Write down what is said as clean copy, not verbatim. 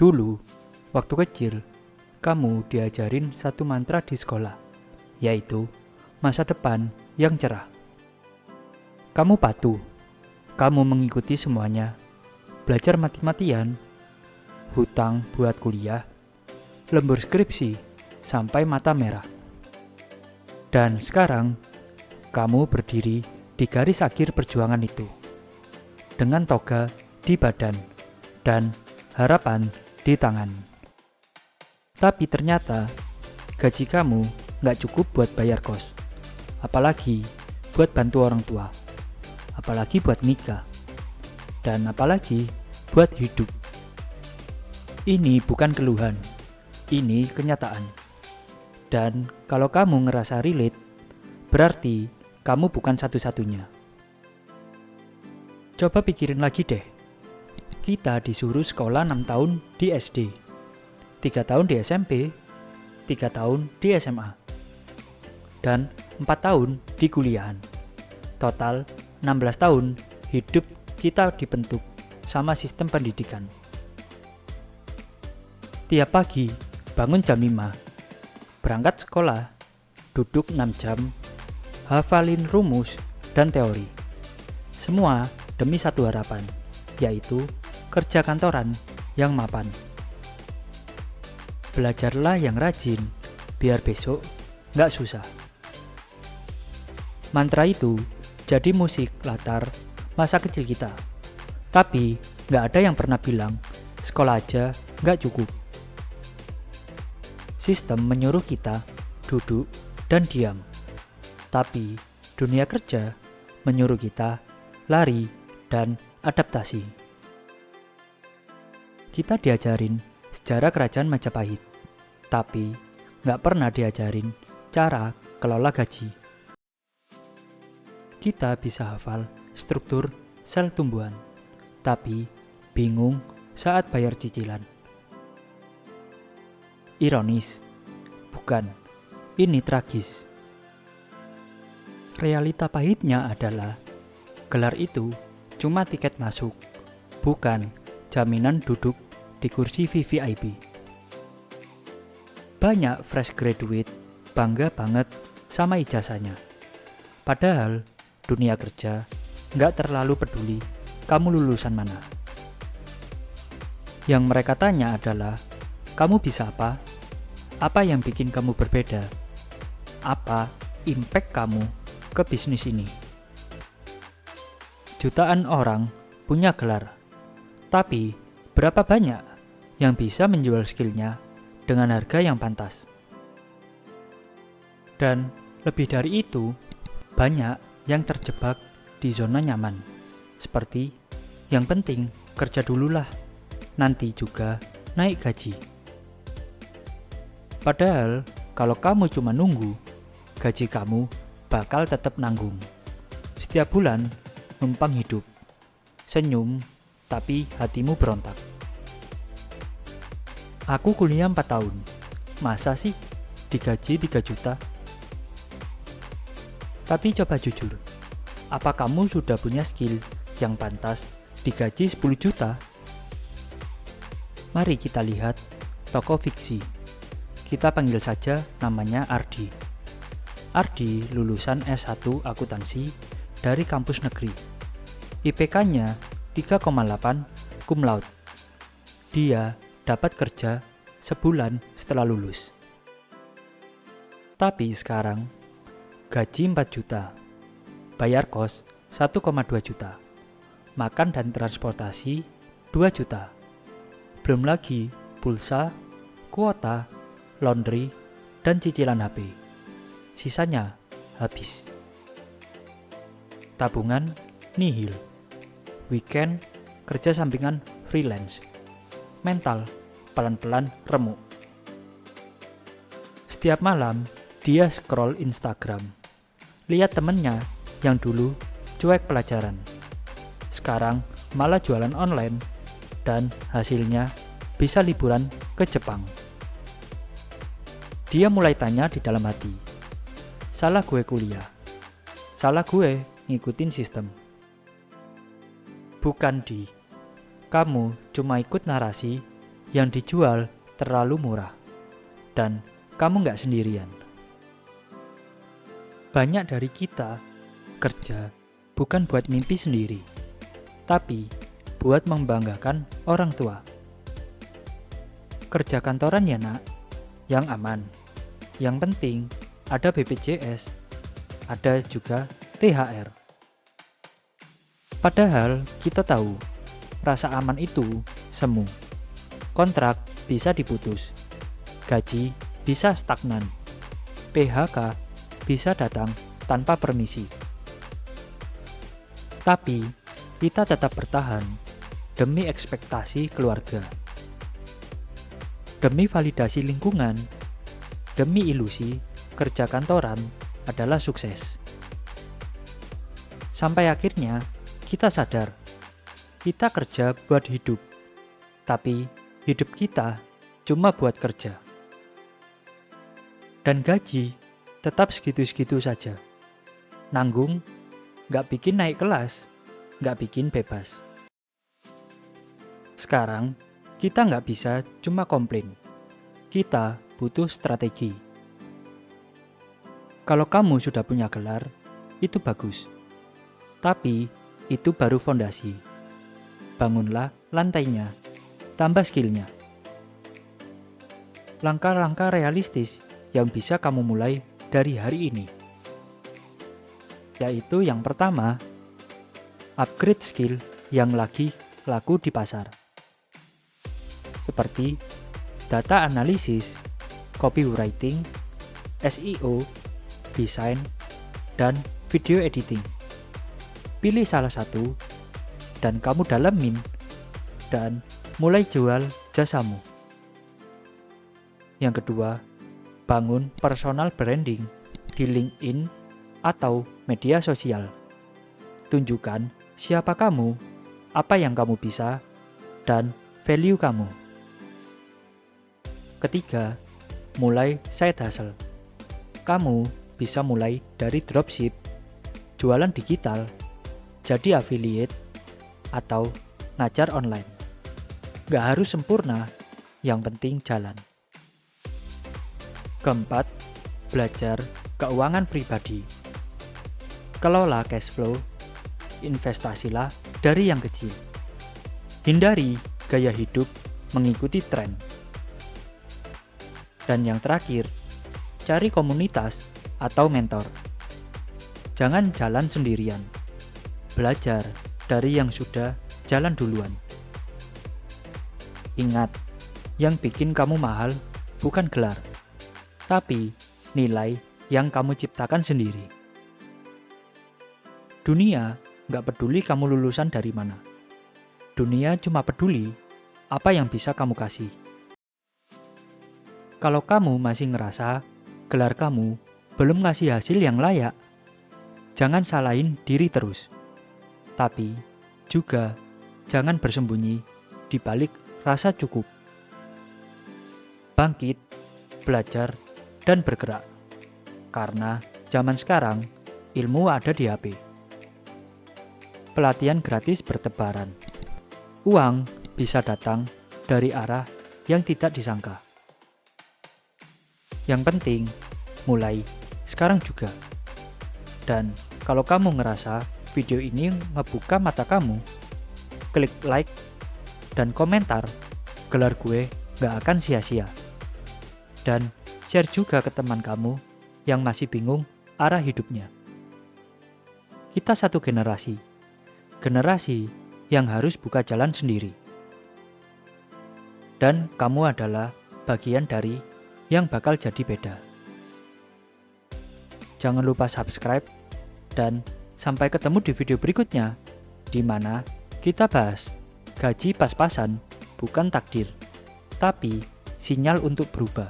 Dulu, waktu kecil, kamu diajarin satu mantra di sekolah, yaitu masa depan yang cerah. Kamu patuh, kamu mengikuti semuanya, belajar mati-matian, hutang buat kuliah, lembur skripsi, sampai mata merah. Dan sekarang, kamu berdiri di garis akhir perjuangan itu, dengan toga di badan dan harapan di tangan. Tapi ternyata gaji kamu gak cukup buat bayar kos, apalagi buat bantu orang tua, apalagi buat nikah, dan apalagi buat hidup. Ini bukan keluhan, ini kenyataan. Dan kalau kamu ngerasa relate, berarti kamu bukan satu-satunya. Coba pikirin lagi deh. Kita disuruh sekolah 6 tahun di SD, 3 tahun di SMP, 3 tahun di SMA, dan 4 tahun di kuliahan. Total 16 tahun hidup kita dibentuk sama sistem pendidikan. Tiap pagi bangun jam 5, berangkat sekolah, duduk 6 jam, hafalin rumus dan teori. Semua demi satu harapan, yaitu kerja kantoran yang mapan. Belajarlah yang rajin, biar besok nggak susah. Mantra itu jadi musik latar masa kecil kita. Tapi nggak ada yang pernah bilang, sekolah aja nggak cukup. Sistem menyuruh kita duduk dan diam. Tapi dunia kerja menyuruh kita lari dan adaptasi. Kita diajarin sejarah kerajaan Majapahit, tapi nggak pernah diajarin cara kelola gaji. Kita bisa hafal struktur sel tumbuhan, tapi bingung saat bayar cicilan. Ironis, bukan? Ini tragis. Realita pahitnya adalah gelar itu cuma tiket masuk, bukan jaminan duduk di kursi VVIP. Banyak fresh graduate bangga banget sama ijazahnya. Padahal dunia kerja nggak terlalu peduli kamu lulusan mana. Yang mereka tanya adalah, kamu bisa apa? Apa yang bikin kamu berbeda? Apa impact kamu ke bisnis ini? Jutaan orang punya gelar, tapi berapa banyak yang bisa menjual skillnya dengan harga yang pantas? Dan lebih dari itu, banyak yang terjebak di zona nyaman. Seperti, yang penting kerja dululah, nanti juga naik gaji. Padahal kalau kamu cuma nunggu, gaji kamu bakal tetap nanggung. Setiap bulan numpang hidup, senyum tapi hatimu berontak. Aku kuliah 4 tahun, masa sih digaji 3 juta? Tapi coba jujur, apa kamu sudah punya skill yang pantas digaji 10 juta? Mari kita lihat tokoh fiksi. Kita panggil saja namanya Ardi. Ardi lulusan S1 akuntansi dari kampus negeri. IPK-nya 3,8 cum laude. Dia dapat kerja sebulan setelah lulus. Tapi sekarang gaji 4 juta, bayar kos 1,2 juta, makan dan transportasi 2 juta. Belum lagi pulsa, kuota, laundry, dan cicilan HP. Sisanya habis. Tabungan nihil. Weekend kerja sampingan freelance. Mental pelan-pelan remuk. Setiap malam dia scroll Instagram, lihat temennya yang dulu cuek pelajaran, sekarang malah jualan online, dan hasilnya bisa liburan ke Jepang. Dia mulai tanya di dalam hati, salah gue kuliah, salah gue ngikutin sistem. Bukan kamu cuma ikut narasi yang dijual terlalu murah, dan kamu nggak sendirian. Banyak dari kita kerja bukan buat mimpi sendiri, tapi buat membanggakan orang tua. Kerja kantoran ya nak, yang aman. Yang penting ada BPJS, ada juga THR. Padahal kita tahu, rasa aman itu semu. Kontrak bisa diputus, gaji bisa stagnan, PHK bisa datang tanpa permisi. Tapi kita tetap bertahan demi ekspektasi keluarga, demi validasi lingkungan, demi ilusi kerja kantoran adalah sukses. Sampai akhirnya kita sadar, kita kerja buat hidup, tapi hidup kita cuma buat kerja. Dan gaji tetap segitu-segitu saja. Nanggung, gak bikin naik kelas, gak bikin bebas. Sekarang, kita gak bisa cuma komplain. Kita butuh strategi. Kalau kamu sudah punya gelar, itu bagus. Tapi, itu baru fondasi. Bangunlah lantainya, tambah skillnya. Langkah-langkah realistis yang bisa kamu mulai dari hari ini. Yaitu yang pertama, upgrade skill yang lagi laku di pasar. Seperti data analisis, copywriting, SEO, desain, dan video editing. Pilih salah satu, dan kamu dalemin, dan mulai jual jasamu. Yang kedua, bangun personal branding di LinkedIn atau media sosial. Tunjukkan siapa kamu, apa yang kamu bisa, dan value kamu. Ketiga, mulai side hustle. Kamu bisa mulai dari dropship, jualan digital, jadi affiliate, atau ngajar online. Gak harus sempurna, yang penting jalan. Keempat, belajar keuangan pribadi. Kelola cash flow, investasilah dari yang kecil. Hindari gaya hidup mengikuti tren. Dan yang terakhir, cari komunitas atau mentor. Jangan jalan sendirian. Belajar dari yang sudah jalan duluan. Ingat, yang bikin kamu mahal bukan gelar, tapi nilai yang kamu ciptakan sendiri. Dunia gak peduli kamu lulusan dari mana. Dunia cuma peduli apa yang bisa kamu kasih. Kalau kamu masih ngerasa gelar kamu belum ngasih hasil yang layak, jangan salahin diri terus. Tapi juga jangan bersembunyi di balik rasa cukup. Bangkit, belajar, dan bergerak. Karena zaman sekarang ilmu ada di HP. Pelatihan gratis bertebaran. Uang bisa datang dari arah yang tidak disangka. Yang penting, mulai sekarang juga. Dan kalau kamu ngerasa video ini ngebuka mata kamu, klik like dan komentar, gelar gue gak akan sia-sia. Dan share juga ke teman kamu yang masih bingung arah hidupnya. Kita satu generasi yang harus buka jalan sendiri. Dan kamu adalah bagian dari yang bakal jadi beda. Jangan lupa subscribe, dan sampai ketemu di video berikutnya, di mana kita bahas gaji pas-pasan bukan takdir, tapi sinyal untuk berubah.